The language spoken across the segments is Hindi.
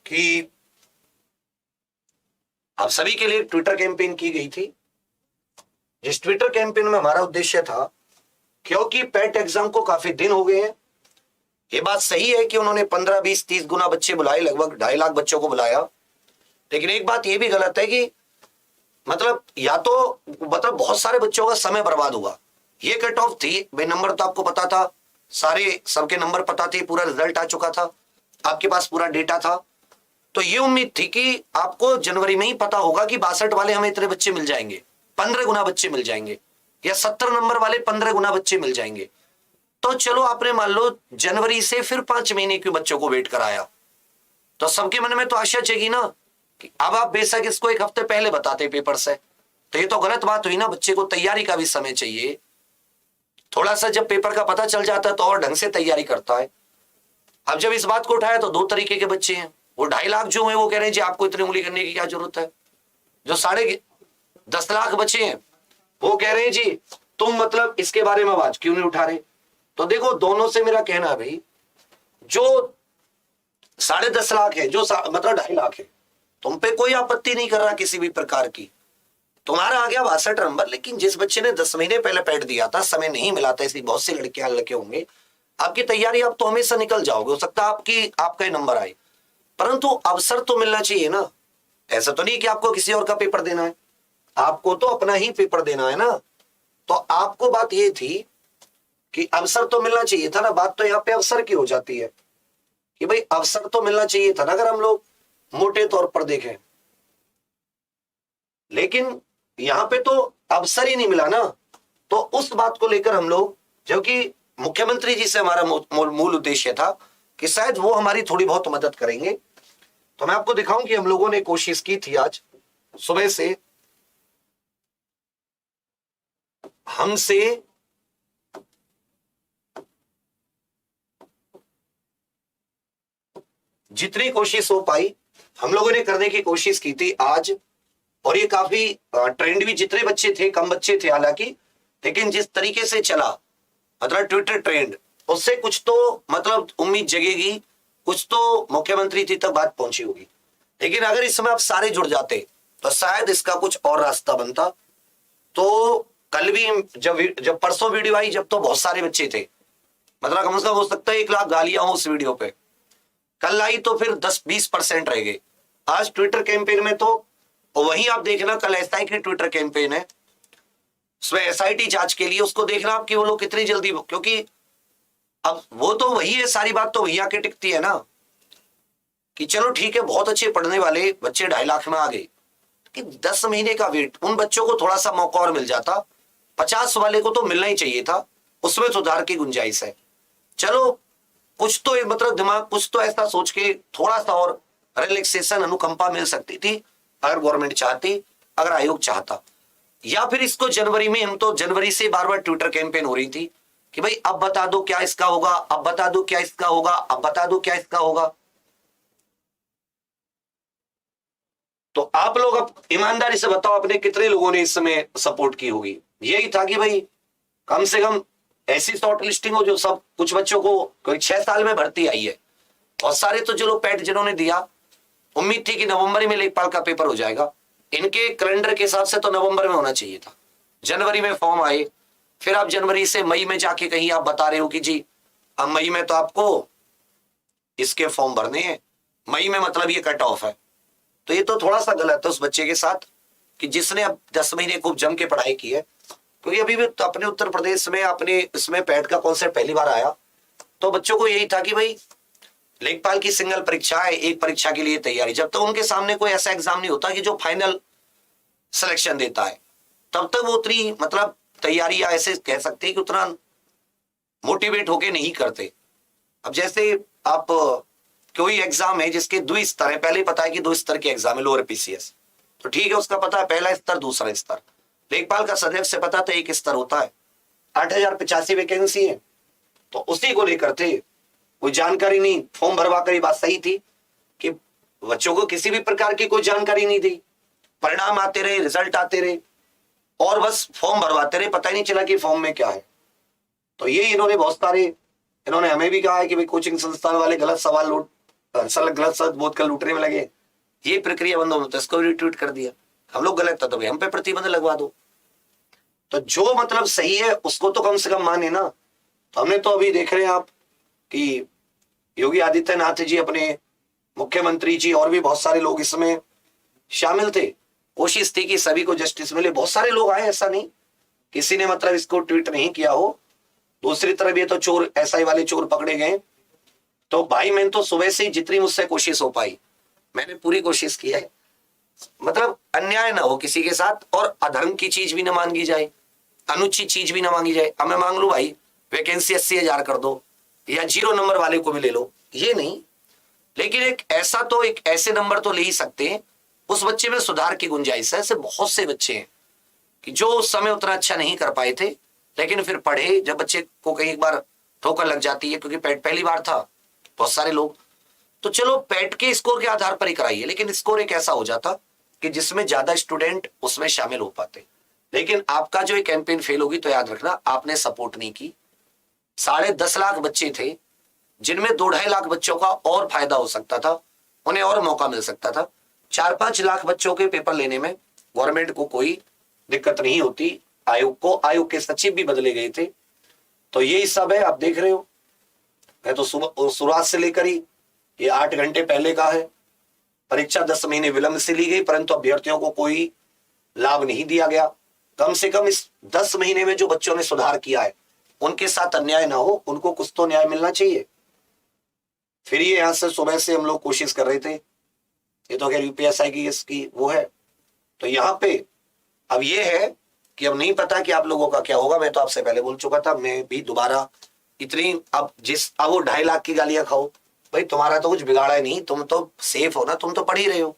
कि आप सभी के लिए ट्विटर कैंपेन की गई थी। जिस ट्विटर कैंपेन में हमारा उद्देश्य था, क्योंकि पेट एग्जाम को काफी दिन हो गए हैं, ये बात सही है कि उन्होंने 15, 20, 30 गुना बच्चे बुलाए, लगभग 2.5 लाख बच्चों को बुलाया, लेकिन एक बात ये भी गलत है कि या तो बहुत सारे बच्चों का समय बर्बाद हुआ। ये कट ऑफ थी भाई, नंबर तो आपको पता था, सारे सबके नंबर पता थे, पूरा रिजल्ट आ चुका था, आपके पास पूरा डेटा था, तो ये उम्मीद थी कि आपको जनवरी में ही पता होगा कि 62 वाले हमें इतने बच्चे मिल जाएंगे, 15 गुना बच्चे मिल जाएंगे, या 70 नंबर वाले 15 गुना बच्चे मिल जाएंगे। तो चलो आपने मान लो जनवरी से फिर 5 महीने के बच्चों को वेट कराया, तो सबके मन में तो आशा जगी ना कि अब आप बेशक इसको 1 हफ्ते पहले बताते पेपर से, तो ये तो गलत बात हुई ना। बच्चे को तैयारी का भी समय चाहिए, थोड़ा सा जब पेपर का पता चल जाता है तो और ढंग से तैयारी करता है। अब जब इस बात को उठाया तो 2 तरीके के बच्चे हैं। वो 2.5 लाख जो है वो कह रहे हैं जी आपको इतनी उंगली करने की क्या जरूरत है। जो 10.5 लाख बच्चे हैं वो कह रहे हैं जी तुम इसके बारे में आवाज क्यों नहीं उठा रहे। तो देखो दोनों से मेरा कहना है भाई, जो 10.5 लाख है, जो 2.5 लाख है, तुम पे कोई आपत्ति नहीं कर रहा किसी भी प्रकार की, तुम्हारा आ गया 62 नंबर। लेकिन जिस बच्चे ने 10 महीने पहले पैड दिया था, समय नहीं मिला था, इसलिए बहुत सी लड़कियां लड़के होंगे, आपकी तैयारी आप तो हमेशा निकल जाओगे, हो सकता है आपका नंबर आए, परंतु अवसर तो मिलना चाहिए ना। ऐसा तो नहीं कि आपको किसी और का पेपर देना है, आपको तो अपना ही पेपर देना है ना। तो आपको बात ये थी कि अवसर तो मिलना चाहिए था ना। बात तो यहाँ पे अवसर की हो जाती है कि भाई अवसर तो मिलना चाहिए था ना, अगर हम लोग मोटे तौर पर देखें, लेकिन यहां पे तो अवसर ही नहीं मिला ना। तो उस बात को लेकर हम लोग, जबकि मुख्यमंत्री जी से हमारा मूल उद्देश्य था कि शायद वो हमारी थोड़ी बहुत मदद करेंगे, तो मैं आपको दिखाऊं कि हम लोगों ने कोशिश की थी। आज सुबह से हमसे जितनी कोशिश हो पाई हम लोगों ने करने की कोशिश की थी आज। और ये काफी ट्रेंड भी, जितने बच्चे थे कम बच्चे थे हालांकि, लेकिन जिस तरीके से चला ट्विटर ट्रेंड, उससे कुछ तो उम्मीद जगेगी, कुछ तो मुख्यमंत्री जी तक बात पहुंची होगी। लेकिन अगर इस समय आप सारे जुड़ जाते तो शायद इसका कुछ और रास्ता बनता। तो कल भी जब परसों वीडियो आई, जब तो बहुत सारे बच्चे थे, कम से कम हो सकता है 1 लाख गालियां हो उस वीडियो पे। कल आई तो फिर 10-20% रह गए। आज ट्विटर कैंपेन में तो वही आप देखना, कल एसआई की ट्विटर कैंपेन है, उसमें एसआईटी जांच के लिए, उसको देखना आप कि वो लोग कितनी जल्दी, क्योंकि अब वो तो वही है, सारी बात तो वही आके टिकती है ना कि चलो ठीक है बहुत अच्छे पढ़ने वाले बच्चे 2.5 लाख में आ गए, कि 10 महीने का वेट, उन बच्चों को थोड़ा सा मौका और मिल जाता। 50 वाले को तो मिलना ही चाहिए था, उसमें सुधार की गुंजाइश है। चलो कुछ तो दिमाग कुछ तो ऐसा सोच के थोड़ा सा और रिलैक्सेशन, अनुकंपा मिल सकती थी अगर गवर्नमेंट चाहती, अगर आयोग चाहता। या फिर इसको जनवरी में, हम तो जनवरी से बार बार ट्विटर कैंपेन हो रही थी कि भाई अब बता दो क्या इसका होगा, अब बता दो क्या इसका होगा, अब बता दो क्या इसका होगा। तो आप लोग अब ईमानदारी से बताओ आपने कितने लोगों ने इस समय सपोर्ट की होगी। यही था कि भाई कम से कम ऐसी शॉर्ट लिस्टिंग हो जो सब, कुछ बच्चों को कोई 6 साल में भर्ती आई है, बहुत सारे तो जो लोग पैट जिन्होंने दिया, उम्मीद थी कि नवंबर में लेखपाल का पेपर हो जाएगा, इनके कैलेंडर के हिसाब से तो नवंबर में होना चाहिए था। जनवरी में फॉर्म आए, फिर आप जनवरी से मई में जाके कहीं आप बता रहे हो कि जी अब मई में तो आपको इसके फॉर्म भरने हैं, मई में ये कट ऑफ है। तो ये तो थोड़ा सा गलत है उस बच्चे के साथ कि जिसने अब 10 महीने खूब जम के पढ़ाई की है। क्योंकि अभी भी तो अपने उत्तर प्रदेश में अपने इसमें पैट का कॉन्सेप्ट पहली बार आया, तो बच्चों को यही था कि भाई लेखपाल की सिंगल परीक्षा है, एक परीक्षा के लिए तैयारी, जब तक उनके सामने कोई ऐसा एग्जाम नहीं होता कि जो फाइनल सिलेक्शन देता है, तब तक वो उतनी तैयारी, या ऐसे कह सकते हैं कि उतना मोटिवेट होके नहीं करते। अब जैसे आप कोई एग्जाम है जिसके 2 स्तर है, पहले पता है कि 2 स्तर के एग्जाम है, लोअर पीसीएस, तो ठीक है उसका पता है पहला स्तर दूसरा स्तर। लेखपाल का सदैव से पता था 1 स्तर होता है, 8085 वैकेंसी है, तो उसी को लेकर थे, कोई जानकारी नहीं, फॉर्म भरवा कर। बात सही थी कि बच्चों को किसी भी प्रकार की कोई जानकारी नहीं दी, परिणाम आते रहे, रिजल्ट आते रहे, और बस फॉर्म भरवाते रहे, पता ही नहीं चला कि फॉर्म में क्या है। तो ये इन्होंने बहुत सारे, इन्होंने हमें भी कहा है कि भाई कोचिंग संस्थान वाले गलत सवाल गलत शब्द बोध कर लूटने में लगे, ये प्रक्रिया बंद हो, तो इसको रिट्वीट कर दिया। हम लोग गलत था तो भाई हम पे प्रतिबंध लगवा दो। तो जो मतलब सही है उसको तो कम से कम माने ना। तो हमने तो अभी देख रहे हैं आप कि योगी आदित्यनाथ जी, अपने मुख्यमंत्री जी और भी बहुत सारे लोग इसमें शामिल थे। कोशिश थी कि सभी को जस्टिस मिले, बहुत सारे लोग आए, ऐसा नहीं किसी ने मतलब इसको ट्वीट नहीं किया हो। दूसरी तरफ ये तो चोर, एसआई वाले चोर पकड़े गए। तो भाई मैंने तो सुबह से जितनी मुझसे कोशिश हो पाई मैंने पूरी कोशिश की है, मतलब अन्याय ना हो किसी के साथ, और अधर्म की चीज भी ना मांगी जाए, अनुचित चीज भी ना मांगी जाए। अब मैं मांग लू भाई वैकेंसी 80,000 कर दो या 0 नंबर वाले को भी ले लो, ये नहीं, लेकिन एक ऐसा तो एक ऐसे नंबर तो ले ही सकते हैं उस बच्चे में सुधार की गुंजाइश है। ऐसे बहुत से बच्चे हैं कि जो उस समय उतना अच्छा नहीं कर पाए थे लेकिन फिर पढ़े। जब बच्चे को कहीं एक बार ठोकर लग जाती है, क्योंकि पैट पहली बार था बहुत सारे लोग, तो चलो पैट के स्कोर के आधार पर ही कराइए, लेकिन स्कोर एक ऐसा हो जाता कि जिसमें ज्यादा स्टूडेंट उसमें शामिल हो पाते। लेकिन आपका जो एक कैंपेन फेल होगी तो याद रखना आपने सपोर्ट नहीं की। 10.5 लाख बच्चे थे जिनमें 2-2.5 लाख बच्चों का और फायदा हो सकता था, उन्हें और मौका मिल सकता था। 4-5 लाख बच्चों के पेपर लेने में गवर्नमेंट को कोई दिक्कत नहीं होती। आयोग के सचिव भी बदले गए थे। तो यही सब है, आप देख रहे हो। मैं तो शुरुआत से लेकर ही ये 8 घंटे पहले का है। परीक्षा 10 महीने विलंब से ली गई, परंतु अभ्यर्थियों को कोई लाभ नहीं दिया गया। कम से कम इस 10 महीने में जो बच्चों ने सुधार किया है उनके साथ अन्याय ना हो, उनको कुछ तो न्याय मिलना चाहिए। फिर ये यहां से सुबह से हम लोग कोशिश कर रहे थे, ये तो खैर यूपीएसआई की इसकी वो है। तो यहाँ पे अब ये है कि अब नहीं पता कि आप लोगों का क्या होगा। मैं तो आपसे पहले बोल चुका था, मैं भी दोबारा इतनी अब वो 2.5 लाख की गालियां खाओ, भाई तुम्हारा तो कुछ बिगाड़ा है नहीं, तुम तो सेफ हो ना, तुम तो पढ़ ही रहे हो।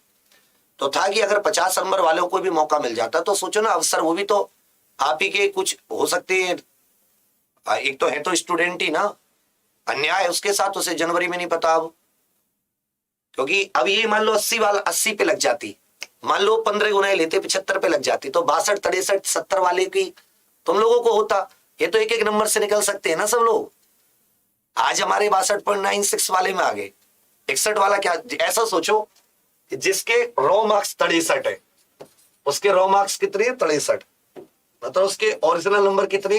तो था कि अगर 50 नंबर वालों को भी मौका मिल जाता तो सोचो ना, अवसर वो भी तो आप ही के कुछ हो सकते हैं। एक तो है तो स्टूडेंट ही ना, अन्याय उसके साथ उसे जनवरी में नहीं पता अब, क्योंकि अब ये मान लो 80 पे लग जाती, मान लो 15 गुनाएं लेते 75 पे लग जाती, तो 62, 63, 70 वाले की तुम लोगों को होता। ये तो एक एक नंबर से निकल सकते हैं ना सब लोग। आज हमारे 62.96 वाले में आ गए, 61 वाला क्या। ऐसा सोचो कि जिसके रॉ मार्क्स 63 है, उसके रॉ मार्क्स कितने हैं 63, मतलब उसके ओरिजिनल नंबर कितने,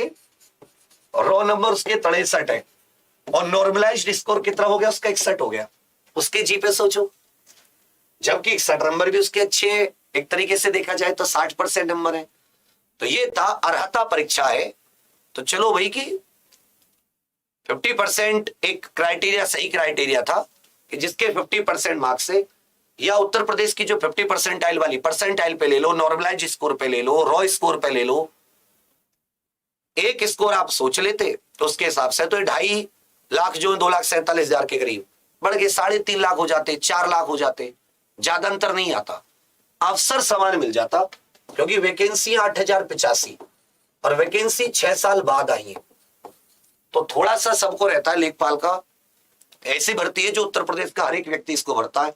रॉ नंबर उसके 63 है, और नॉर्मलाइज्ड स्कोर कितना हो गया उसका 61 हो गया। उसके जी पे सोचो, जबकि 61 नंबर भी उसके अच्छे, एक तरीके से देखा जाए तो 60% नंबर है। तो ये था अर्हता परीक्षा है। तो चलो भाई कि 50% एक क्राइटेरिया, सही क्राइटेरिया था कि जिसके 50% मार्क्स से, या उत्तर प्रदेश की जो 50 परसेंटाइल वाली, परसेंटाइल पे ले लो, नॉर्मलाइज स्कोर पे ले लो, रॉ स्कोर पे ले लो, एक स्कोर आप सोच लेते तो उसके हिसाब से तो 2.5 लाख जो 2,47,000 के करीब बढ़ के 3.5 लाख हो जाते, 4 लाख हो जाते, ज्यादा अंतर नहीं आता, अवसर समान मिल जाता। क्योंकि वैकेंसी 8,085 और वैकेंसी 6 साल बाद आई है, तो थोड़ा सा सबको रहता है लेखपाल का। ऐसी भर्ती है जो उत्तर प्रदेश का हर एक व्यक्ति इसको भरता है।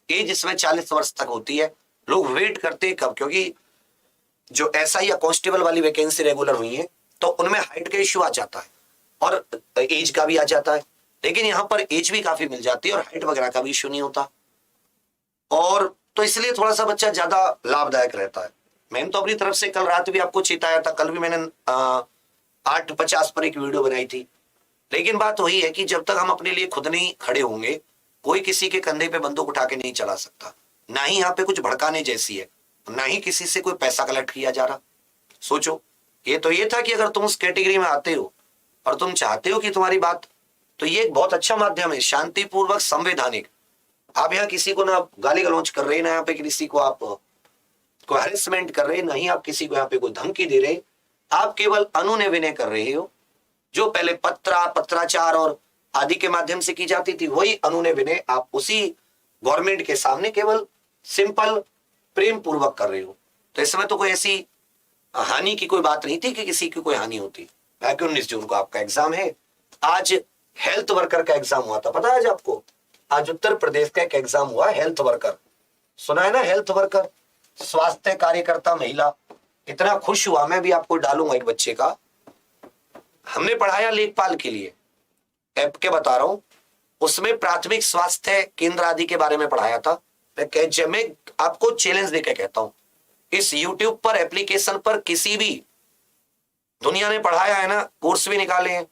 एज इसमें 40 वर्ष तक होती है। लोग वेट करते हैं कब, क्योंकि जो एसआई या कांस्टेबल वाली वैकेंसी रेगुलर हुई है तो उनमें हाइट का इश्यू आ जाता है और एज का भी आ जाता है, लेकिन यहां पर एज भी काफी मिल जाती है और हाइट वगैरह का भी इश्यू नहीं होता, और तो इसलिए थोड़ा सा बच्चा ज्यादा लाभदायक रहता है। मैंने तो अपनी तरफ से कल रात भी आपको चेताया था, कल भी मैंने 8:50 पर एक वीडियो बनाई थी। लेकिन बात वही है कि जब तक हम अपने लिए खुद नहीं खड़े होंगे, कोई किसी के कंधे पे बंदूक उठा के नहीं चला सकता। ना ही यहाँ पे कुछ भड़काने जैसी है, ना ही किसी से कोई पैसा कलेक्ट किया जा रहा। सोचो, ये तो ये था कि अगर तुम उस कैटेगरी में आते हो और तुम चाहते हो कि तुम्हारी बात, तो ये एक बहुत अच्छा माध्यम है, शांतिपूर्वक, संवैधानिक। आप यहाँ किसी को ना गाली गलौज कर रहे, ना यहाँ पे किसी को आप कोई हैरेसमेंट कर रहे, ना ही आप किसी को यहाँ पे कोई धमकी दे रहे, आप केवल अनुनय विनय कर रहे हो। जो पहले पत्राचार और आदि के माध्यम से की जाती थी, वही अनुनय विनय आप उसी गवर्नमेंट के सामने केवल सिंपल प्रेम पूर्वक कर रहे हो। तो इस समय तो कोई ऐसी हानि की कोई बात नहीं थी कि किसी की कोई हानि होती। 19 जून को आपका एग्जाम है। आज हेल्थ वर्कर का एग्जाम हुआ था, पता है आज आपको? आज उत्तर प्रदेश का एक एग्जाम हुआ, हेल्थ वर्कर, सुना है ना? हेल्थ वर्कर, स्वास्थ्य कार्यकर्ता महिला। इतना खुश हुआ, मैं भी आपको डालूंगा एक बच्चे का। हमने पढ़ाया लेखपाल के लिए, ऐप के बता रहा हूं, उसमें प्राथमिक स्वास्थ्य केंद्र आदि के बारे में पढ़ाया था। मैं आपको चैलेंज देके कहता हूं, इस YouTube पर एप्लीकेशन पर किसी भी दुनिया ने पढ़ाया है ना, कोर्स भी निकाले हैं,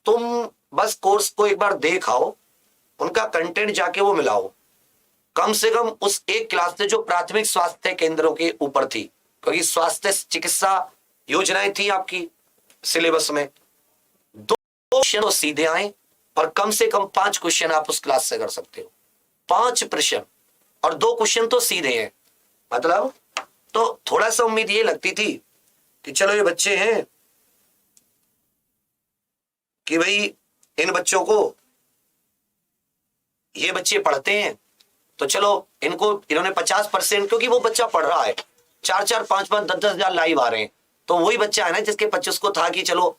तुम बस कोर्स को एक बार देखाओ, उनका कंटेंट जाके वो मिलाओ, कम से कम उस एक क्लास से जो प्राथमिक स्वास्थ्य केंद्रों के ऊपर थी, क्योंकि स्वास्थ्य चिकित्सा योजनाएं थी आपकी सिलेबस में। 2 क्वेश्चन तो सीधे आए और कम से कम 5 क्वेश्चन आप उस क्लास से कर सकते हो। 5 प्रश्न और 2 क्वेश्चन तो सीधे हैं, मतलब तो थोड़ा सा उम्मीद ये लगती थी कि चलो ये बच्चे हैं कि भाई इन बच्चों को, ये बच्चे पढ़ते हैं तो चलो इन्होंने 50%, क्योंकि वो बच्चा पढ़ रहा है, 4-4, 5-5, 10-10 हजार लाइव आ रहे हैं, तो वही बच्चा है ना जिसके 25 को था कि चलो